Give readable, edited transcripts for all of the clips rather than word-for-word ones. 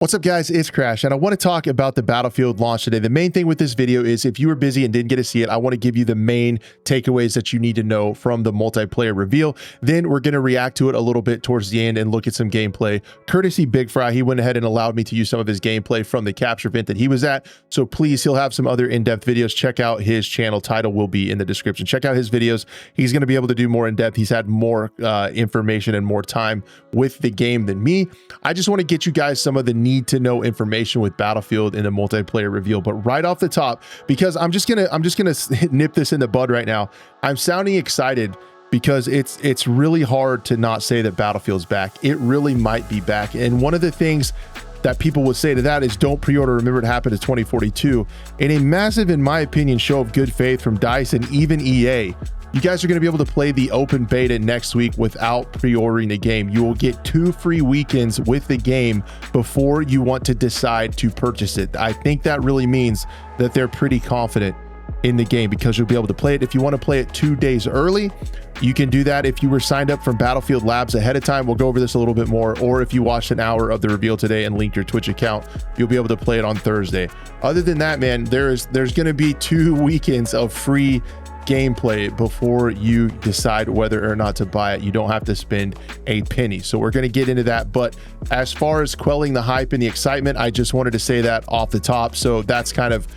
What's up, guys? It's Crash, and I want to talk about the Battlefield launch today. The main thing with this video is if you were busy and didn't get to see it, I want to give you the main takeaways that you need to know from the multiplayer reveal. Then we're going to react to it a little bit towards the end and look at some gameplay. Courtesy Big Fry, he went ahead and allowed me to use some of his gameplay from the capture event that he was at. So please, he'll have some other in-depth videos. Check out his channel. Title will be in the description. Check out his videos. He's going to be able to do more in-depth. He's had more information and more time with the game than me. I just want to get you guys some of the need-to-know information with Battlefield in the multiplayer reveal. But right off the top, because I'm just gonna nip this in the bud right now, I'm sounding excited because it's really hard to not say that Battlefield's back. It really might be back. And one of the things that people would say to that is don't pre-order, remember it happened in 2042. In a massive, in my opinion, show of good faith from DICE and even EA, you guys are going to be able to play the open beta next week without pre-ordering the game. You will get 2 free weekends with the game before you want to decide to purchase it. I think that really means that they're pretty confident in the game because you'll be able to play it. If you want to play it 2 days early, you can do that. If you were signed up from Battlefield Labs ahead of time, we'll go over this a little bit more. Or if you watched an hour of the reveal today and linked your Twitch account, you'll be able to play it on Thursday. Other than that, man, there's going to be 2 weekends of free gameplay before you decide whether or not to buy it. You don't have to spend a penny. So we're going to get into that. But as far as quelling the hype and the excitement, I just wanted to say that off the top. So that's kind of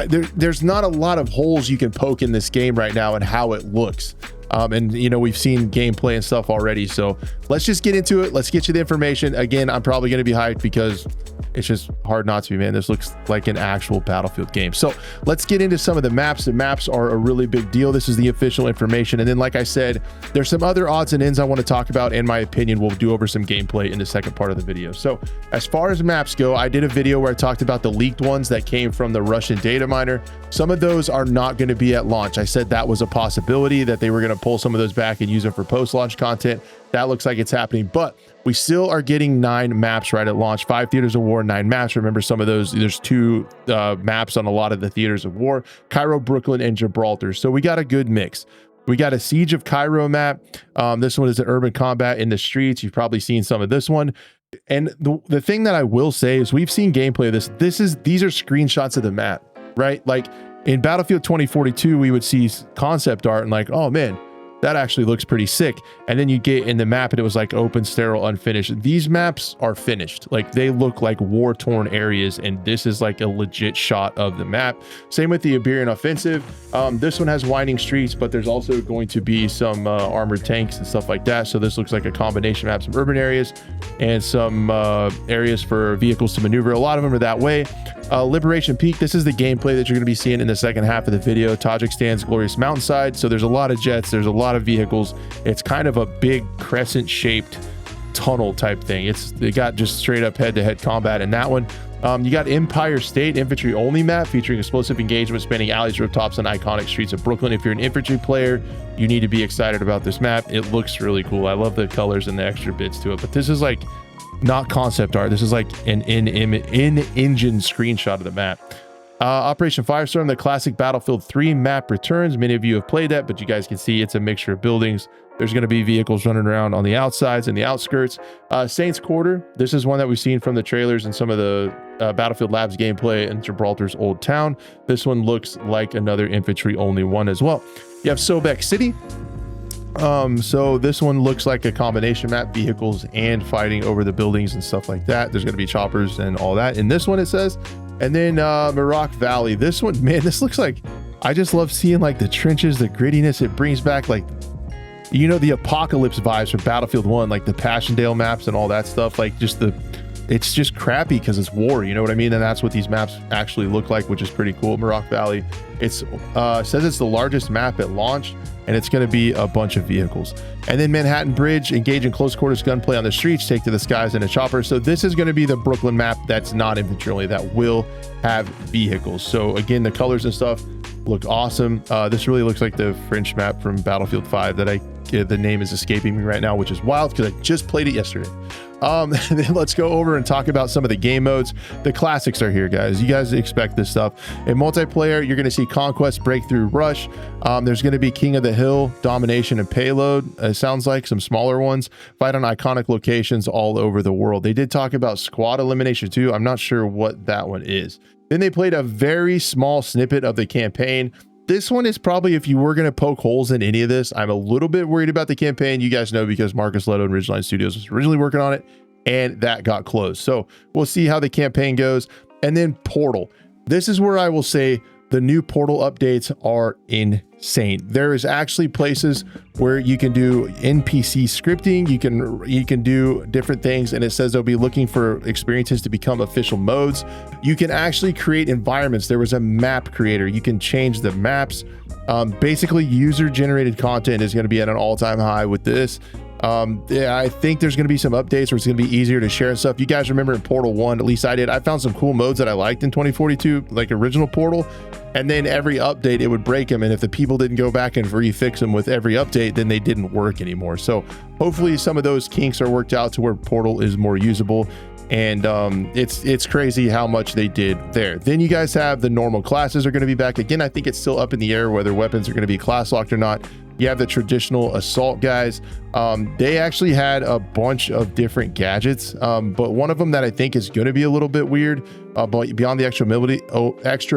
there's not a lot of holes you can poke in this game right now and how it looks. And you know, we've seen gameplay and stuff already. So let's just get into it. Let's get you the information. Again, I'm probably going to be hyped because it's just hard not to be, man. This looks like an actual Battlefield game. So let's get into some of the maps. The maps are a really big deal. This is the official information. And then, like I said, there's some other odds and ends I want to talk about. In my opinion, we'll do over some gameplay in the second part of the video. So as far as maps go, I did a video where I talked about the leaked ones that came from the Russian data miner. Some of those are not going to be at launch. I said that was a possibility, that they were going to pull some of those back and use them for post-launch content. That looks like it's happening, but we still are getting 9 maps right at launch. 5 theaters of war, 9 maps. Remember, some of those, there's 2 maps on a lot of the theaters of war: Cairo, Brooklyn, and Gibraltar. So we got a good mix. We got a Siege of Cairo map. This one is an urban combat in the streets. You've probably seen some of this one. And the thing that I will say is we've seen gameplay of this. These are screenshots of the map, right? Like in Battlefield 2042, we would see concept art and like, oh man, that actually looks pretty sick. And then you get in the map and it was like open, sterile, unfinished. These maps are finished. Like they look like war-torn areas, and this is like a legit shot of the map. Same with the Iberian Offensive. This one has winding streets, but there's also going to be some armored tanks and stuff like that. So this looks like a combination map, some urban areas and some areas for vehicles to maneuver. A lot of them are that way. Liberation Peak, this is the gameplay that you're going to be seeing in the second half of the video. Tajikistan's glorious mountainside. So there's a lot of jets, there's a lot of vehicles. It's kind of a big crescent shaped tunnel type thing. They got just straight up head-to-head combat in that one. You got Empire State, infantry only map featuring explosive engagement spanning alleys, rooftops, and iconic streets of Brooklyn. If you're an infantry player, you need to be excited about this map. It looks really cool. I love the colors and the extra bits to it, but this is like not concept art. This is like an in-engine screenshot of the map. Operation Firestorm, the classic Battlefield 3 map returns. Many of you have played that, but you guys can see it's a mixture of buildings. There's going to be vehicles running around on the outsides and the outskirts. Saints Quarter, this is one that we've seen from the trailers and some of the Battlefield Labs gameplay in Gibraltar's Old Town. This one looks like another infantry only one as well. You have Sobek City. So this one looks like a combination map, vehicles and fighting over the buildings and stuff like that. There's going to be choppers and all that in this one, it says. And then Merak Valley, this one, man, this looks like, I just love seeing like the trenches, the grittiness. It brings back like, you know, the apocalypse vibes from Battlefield 1, like the Passchendaele maps and all that stuff. Like just it's just crappy because it's war, you know what I mean? And that's what these maps actually look like, which is pretty cool. Merak Valley, it's says it's the largest map at launch, and it's going to be a bunch of vehicles. And then Manhattan Bridge, engage in close quarters gunplay on the streets, take to the skies in a chopper. So this is going to be the Brooklyn map that's not infantry only, that will have vehicles. So again, the colors and stuff look awesome. This really looks like the French map from Battlefield 5 that the name is escaping me right now, which is wild because I just played it yesterday. Then let's go over and talk about some of the game modes. The classics are here, guys. You guys expect this stuff. In multiplayer, you're going to see Conquest, Breakthrough, Rush. There's going to be King of the Hill, Domination, and Payload. It sounds like some smaller ones. Fight on iconic locations all over the world. They did talk about Squad Elimination too. I'm not sure what that one is. Then they played a very small snippet of the campaign. This one is probably, if you were going to poke holes in any of this, I'm a little bit worried about the campaign. You guys know because Marcus Leto and Ridgeline Studios was originally working on it, and that got closed. So we'll see how the campaign goes. And then Portal. This is where I will say the new Portal updates are insane. There is actually places where you can do NPC scripting. You can do different things, and it says they'll be looking for experiences to become official modes. You can actually create environments. There was a map creator. You can change the maps. Basically, user-generated content is going to be at an all-time high with this. Yeah, I think there's going to be some updates where it's going to be easier to share stuff. You guys remember in Portal 1, at least I did, I found some cool modes that I liked in 2042, like original Portal. And then every update, it would break them. And if the people didn't go back and refix them with every update, then they didn't work anymore. So hopefully some of those kinks are worked out to where Portal is more usable. And it's crazy how much they did there. Then you guys have the normal classes are going to be back again. I think it's still up in the air whether weapons are going to be class locked or not. You have the traditional assault guys. They actually had a bunch of different gadgets, but one of them that I think is going to be a little bit weird, but beyond the extra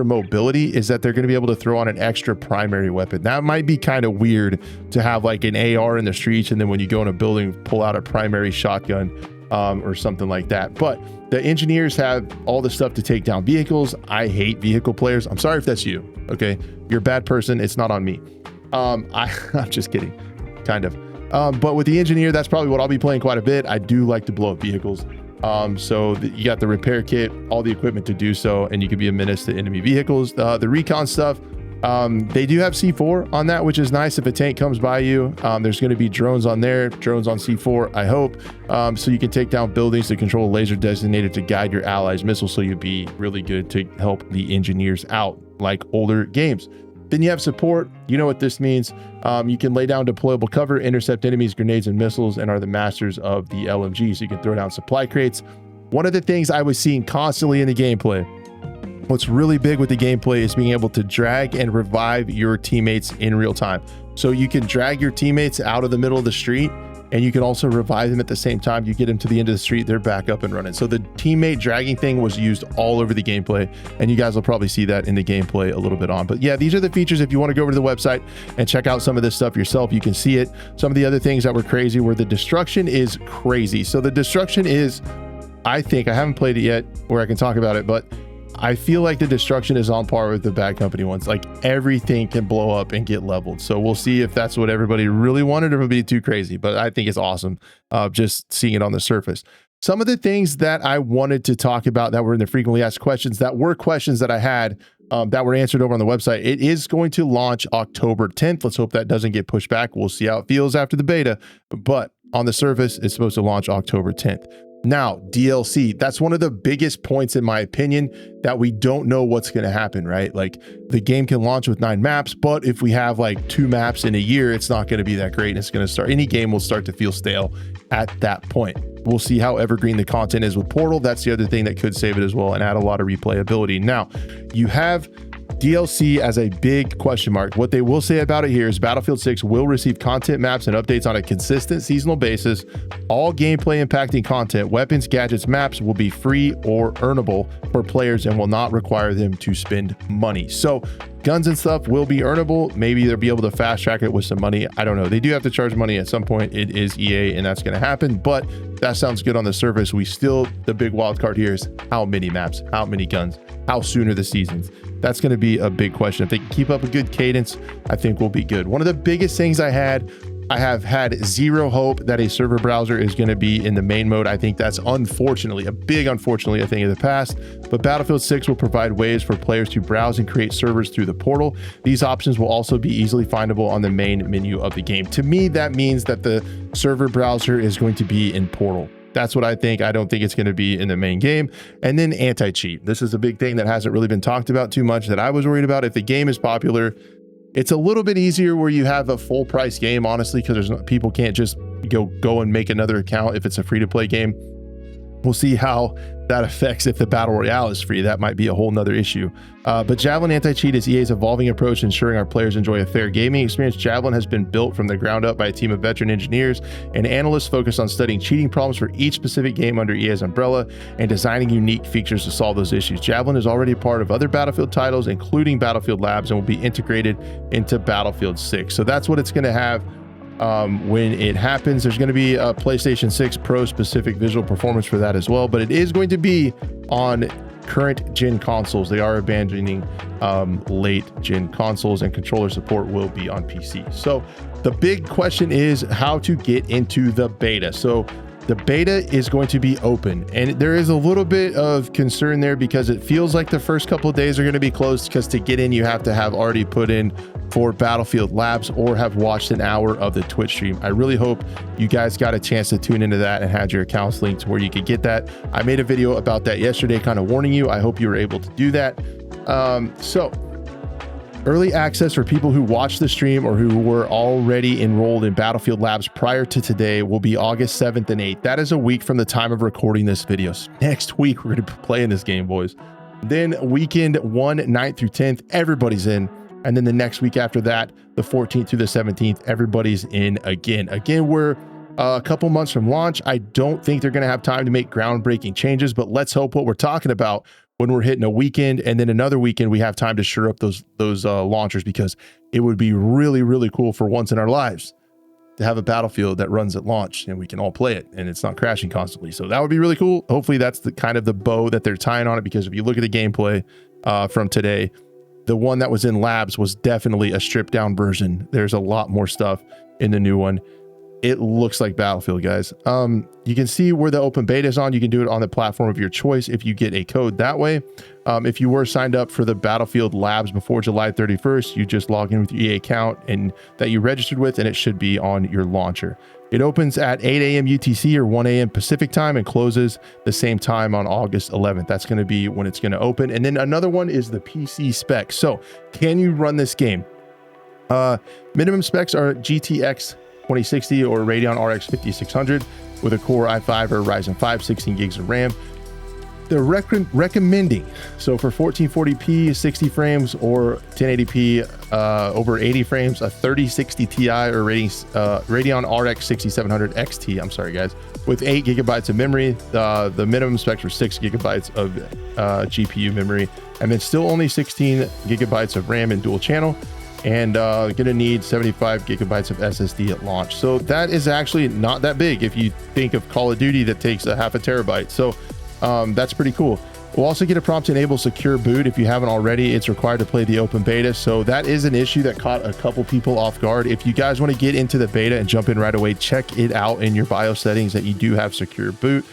mobility, is that they're going to be able to throw on an extra primary weapon. That might be kind of weird to have like an AR in the streets, and then when you go in a building, pull out a primary shotgun or something like that. But the engineers have all the stuff to take down vehicles. I hate vehicle players. I'm sorry if that's you. Okay, you're a bad person. It's not on me. I'm just kidding, kind of. But with the engineer, that's probably what I'll be playing quite a bit. I do like to blow up vehicles. So you got the repair kit, all the equipment to do so, and you can be a menace to enemy vehicles. The recon stuff, they do have C4 on that, which is nice. If a tank comes by you, there's going to be drones on there, drones on C4, I hope. So you can take down buildings to control a laser designated to guide your allies' missiles. So you'd be really good to help the engineers out, like older games. Then you have support. You know what this means. You can lay down deployable cover, intercept enemies, grenades, and missiles, and are the masters of the LMG. So you can throw down supply crates. One of the things I was seeing constantly in the gameplay, what's really big with the gameplay, is being able to drag and revive your teammates in real time. So you can drag your teammates out of the middle of the street, and you can also revive them at the same time. You get them to the end of the street, they're back up and running. So the teammate dragging thing was used all over the gameplay, and you guys will probably see that in the gameplay a little bit on. But yeah, these are the features. If you want to go over to the website and check out some of this stuff yourself, you can see it. Some of the other things that were crazy were the destruction is crazy. So the destruction is, I think, I haven't played it yet where I can talk about it, but I feel like the destruction is on par with the Bad Company ones. Like everything can blow up and get leveled. So we'll see if that's what everybody really wanted, or if it'll be too crazy. But I think it's awesome just seeing it on the surface. Some of the things that I wanted to talk about that were in the frequently asked questions, that were questions that I had that were answered over on the website. It is going to launch October 10th. Let's hope that doesn't get pushed back. We'll see how it feels after the beta. But on the surface, it's supposed to launch October 10th. Now, DLC, that's one of the biggest points in my opinion, that we don't know what's going to happen, right? Like the game can launch with 9 maps, but if we have like 2 maps in a year, it's not going to be that great. And it's going to start, any game will start to feel stale at that point. We'll see how evergreen the content is with Portal. That's the other thing that could save it as well and add a lot of replayability. Now, you have DLC as a big question mark. What they will say about it here is Battlefield 6 will receive content maps and updates on a consistent seasonal basis. All gameplay impacting content, weapons, gadgets, maps will be free or earnable for players and will not require them to spend money. So guns and stuff will be earnable. Maybe they'll be able to fast track it with some money. I don't know. They do have to charge money at some point. It is EA and that's going to happen, but that sounds good on the surface. The big wild card here is how many maps, how many guns, how soon are the seasons? That's going to be a big question. If they can keep up a good cadence, I think we'll be good. One of the biggest things I have had zero hope that a server browser is going to be in the main mode. I think that's unfortunately a thing of the past, but Battlefield 6 will provide ways for players to browse and create servers through the portal. These options will also be easily findable on the main menu of the game. To me, that means that the server browser is going to be in Portal. That's what I think. I don't think it's going to be in the main game. And then anti-cheat. This is a big thing that hasn't really been talked about too much that I was worried about. If the game is popular, it's a little bit easier where you have a full price game, honestly, because people can't just go and make another account if it's a free-to-play game. We'll see how that affects if the battle royale is free. That might be a whole nother issue. But Javelin Anti-Cheat is EA's evolving approach to ensuring our players enjoy a fair gaming experience. Javelin has been built from the ground up by a team of veteran engineers and analysts focused on studying cheating problems for each specific game under EA's umbrella and designing unique features to solve those issues. Javelin is already part of other Battlefield titles, including Battlefield Labs, and will be integrated into Battlefield 6. So that's what it's going to have. When it happens, there's going to be a PlayStation 6 Pro specific visual performance for that as well, but it is going to be on current gen consoles. They are abandoning late gen consoles, and controller support will be on PC. So the big question is how to get into the beta. So the beta is going to be open, and there is a little bit of concern there because it feels like the first couple of days are going to be closed, because to get in you have to have already put in for Battlefield Labs or have watched an hour of the Twitch stream. I really hope you guys got a chance to tune into that and had your accounts linked to where you could get that. I made a video about that yesterday, kind of warning you. I hope you were able to do that. So early access for people who watched the stream or who were already enrolled in Battlefield Labs prior to today will be August 7th and 8th. That is a week from the time of recording this video. So next week, we're going to be playing this game, boys. Then weekend 1, 9th through 10th, everybody's in. And then the next week after that, the 14th through the 17th, everybody's in again. Again, we're a couple months from launch. I don't think they're going to have time to make groundbreaking changes, but let's hope what we're talking about when we're hitting a weekend and then another weekend, we have time to shore up those launchers, because it would be really, really cool for once in our lives to have a Battlefield that runs at launch and we can all play it and it's not crashing constantly. So that would be really cool. Hopefully that's the kind of the bow that they're tying on it, because if you look at the gameplay from today, the one that was in Labs was definitely a stripped down version. There's a lot more stuff in the new one. It looks like Battlefield, guys. You can see where the open beta is on. You can do it on the platform of your choice if you get a code that way. If you were signed up for the Battlefield Labs before July 31st, you just log in with your EA account and that you registered with, and it should be on your launcher. It opens at 8 a.m. UTC or 1 a.m. Pacific time and closes the same time on August 11th. That's going to be when it's going to open. And then another one is the PC specs. So can you run this game? Minimum specs are GTX 2060 or Radeon RX 5600 with a Core i5 or Ryzen 5, 16 gigs of RAM. They're recommending, so for 1440p 60 frames or 1080p over 80 frames, a 3060 Ti or Radeon RX 6700 XT, I'm sorry guys, with 8 gigabytes of memory. The minimum specs are 6 gigabytes of GPU memory, and then still only 16 gigabytes of RAM and dual channel, and gonna need 75 gigabytes of SSD at launch. So that is actually not that big if you think of Call of Duty that takes a half a terabyte. So that's pretty cool. We'll also get a prompt to enable secure boot. If you haven't already, it's required to play the open beta. So that is an issue that caught a couple people off guard. If you guys want to get into the beta and jump in right away, check it out in your BIOS settings that you do have secure boot.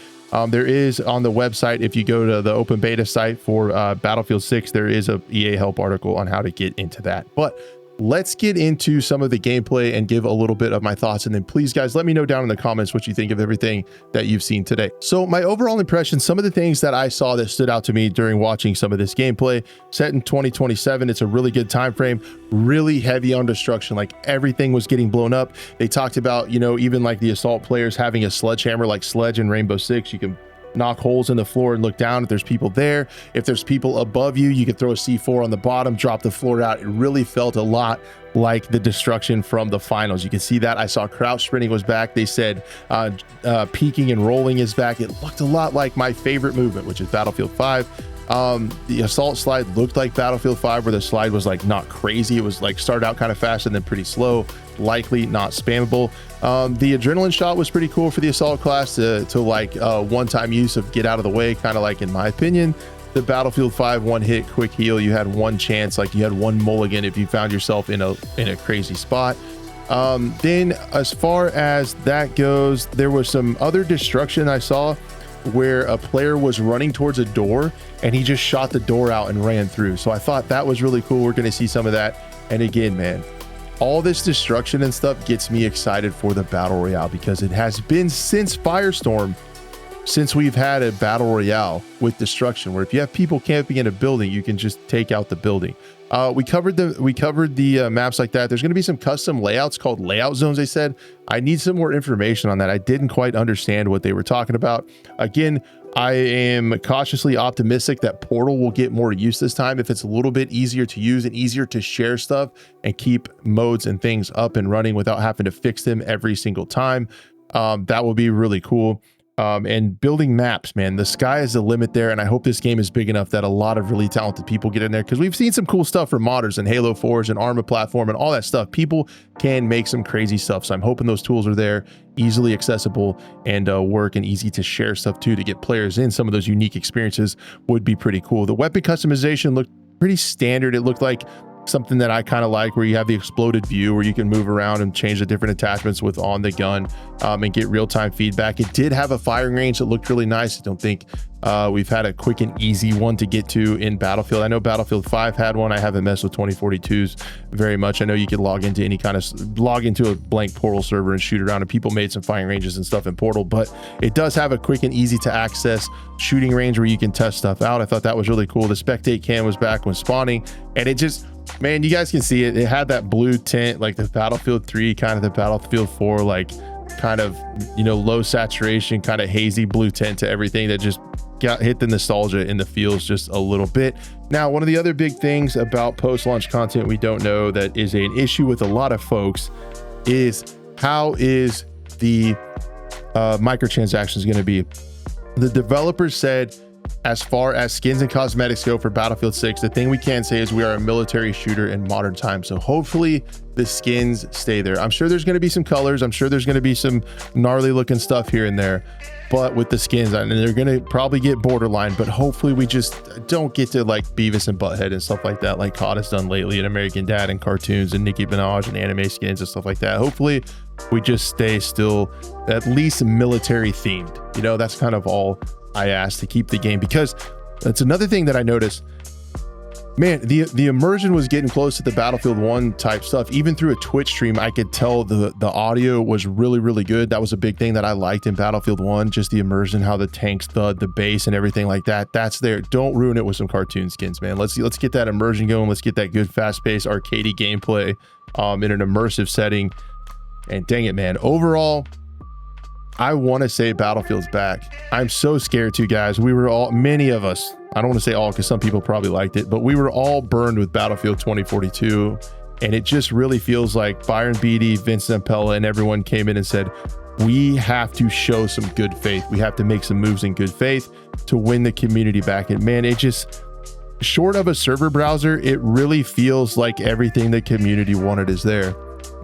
There is on the website, if you go to the open beta site for Battlefield 6, there is a EA help article on how to get into that. But let's get into some of the gameplay and give a little bit of my thoughts. And then please guys, let me know down in the comments what you think of everything that you've seen today. So my overall impression, some of the things that I saw that stood out to me during watching some of this gameplay, set in 2027. It's a really good time frame, really heavy on destruction. Like everything was getting blown up. They talked about, you know, even like the assault players having a sledgehammer like Sledge in Rainbow Six. You can knock holes in the floor and look down if there's people there. If there's people above you, you could throw a C4 on the bottom, drop the floor out. It really felt a lot like the destruction from the finals. You can see that. I saw crouch sprinting was back. They said peeking and rolling is back. It looked a lot like my favorite movement, which is Battlefield 5. The assault slide looked like Battlefield 5, where the slide was like not crazy. It was like started out kind of fast and then pretty slow, likely not spammable. The adrenaline shot was pretty cool for the assault class to like one-time use of get out of the way, kind of like, in my opinion, the Battlefield 5 one-hit quick heal. You had one chance, like you had one mulligan if you found yourself in a crazy spot. Then as far as that goes, there was some other destruction I saw where a player was running towards a door and he just shot the door out and ran through. So I thought that was really cool. We're going to see some of that. And again, man, all this destruction and stuff gets me excited for the battle royale, because it has been since Firestorm since we've had a battle royale with destruction, where if you have people camping in a building, you can just take out the building. We covered the maps like that. There's going to be some custom layouts called layout zones, they said. I need some more information on that. I didn't quite understand what they were talking about. Again, I am cautiously optimistic that Portal will get more use this time if it's a little bit easier to use and easier to share stuff and keep modes and things up and running without having to fix them every single time. That will be really cool. And building maps, man, the sky is the limit there. And I hope this game is big enough that a lot of really talented people get in there, because we've seen some cool stuff from modders and Halo Forge and Arma platform and all that stuff. People can make some crazy stuff. So I'm hoping those tools are there, easily accessible, and work, and easy to share stuff too, to get players in. Some of those unique experiences would be pretty cool. The weapon customization looked pretty standard. It looked like something that I kind of like, where you have the exploded view where you can move around and change the different attachments with on the gun, and get real-time feedback. It did have a firing range that looked really nice. I don't think we've had a quick and easy one to get to in Battlefield. I know Battlefield 5 had one. I haven't messed with 2042s very much. I know you could log into a blank Portal server and shoot around, and people made some firing ranges and stuff in Portal, but it does have a quick and easy to access shooting range where you can test stuff out. I thought that was really cool. The spectate cam was back when spawning, and it just, man, you guys can see it. It had that blue tint, like the Battlefield 3, kind of the Battlefield 4, like kind of, you know, low saturation, kind of hazy blue tint to everything, that just hit the nostalgia in the feels just a little bit. Now, one of the other big things about post-launch content we don't know that is an issue with a lot of folks is, how is the microtransactions going to be? The developers said, as far as skins and cosmetics go for Battlefield 6, the thing we can say is we are a military shooter in modern times. So hopefully the skins stay there. I'm sure there's going to be some colors. I'm sure there's going to be some gnarly looking stuff here and there. But with the skins, and they're going to probably get borderline, but hopefully we just don't get to like Beavis and Butthead and stuff like that, like COD has done lately, and American Dad and cartoons and Nicki Minaj and anime skins and stuff like that. Hopefully we just stay still at least military themed. You know, that's kind of all I asked to keep the game, because that's another thing that I noticed. Man, the immersion was getting close to the Battlefield 1 type stuff. Even through a Twitch stream, I could tell the audio was really, really good. That was a big thing that I liked in Battlefield 1, just the immersion, how the tanks, the bass and everything like that. That's there. Don't ruin it with some cartoon skins, man. Let's get that immersion going. Let's get that good fast-paced arcadey gameplay in an immersive setting. And dang it, man. Overall, I want to say Battlefield's back. I'm so scared to, guys. We were all, many of us, I don't want to say all because some people probably liked it, but we were all burned with Battlefield 2042. And it just really feels like Byron Beatty, Vincent Zampella, and everyone came in and said, we have to show some good faith. We have to make some moves in good faith to win the community back. And man, it just, short of a server browser, it really feels like everything the community wanted is there.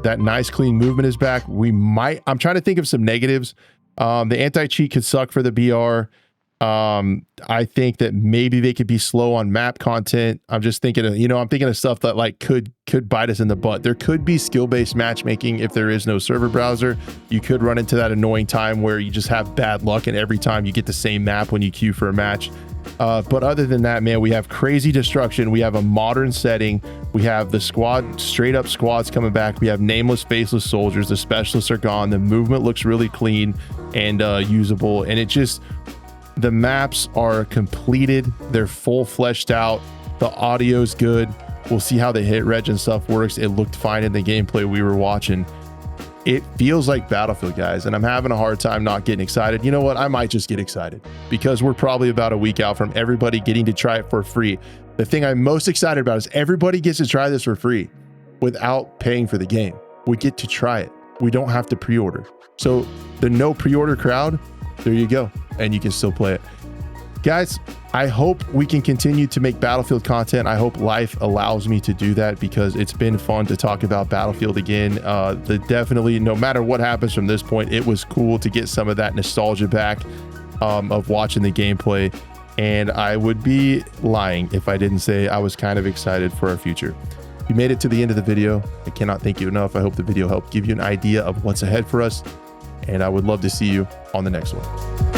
That nice clean movement is back. I'm trying to think of some negatives. The anti-cheat could suck for the BR. I think that maybe they could be slow on map content. I'm just thinking of, I'm thinking of stuff that like could bite us in the butt. There could be skill-based matchmaking if there is no server browser. You could run into that annoying time where you just have bad luck and every time you get the same map when you queue for a match. But other than that, man, we have crazy destruction. We have a modern setting. We have the squad, straight up squads coming back. We have nameless, faceless soldiers. The specialists are gone. The movement looks really clean and usable. And it just, the maps are completed. They're full fleshed out. The audio's good. We'll see how the hit reg and stuff works. It looked fine in the gameplay we were watching. It feels like Battlefield, guys, and I'm having a hard time not getting excited. You know what? I might just get excited because we're probably about a week out from everybody getting to try it for free. The thing I'm most excited about is everybody gets to try this for free without paying for the game. We get to try it. We don't have to pre-order. So the no pre-order crowd, there you go, and you can still play it. Guys, I hope we can continue to make Battlefield content. I hope life allows me to do that because it's been fun to talk about Battlefield again. Definitely, no matter what happens from this point, it was cool to get some of that nostalgia back of watching the gameplay. And I would be lying if I didn't say I was kind of excited for our future. If you made it to the end of the video, I cannot thank you enough. I hope the video helped give you an idea of what's ahead for us. And I would love to see you on the next one.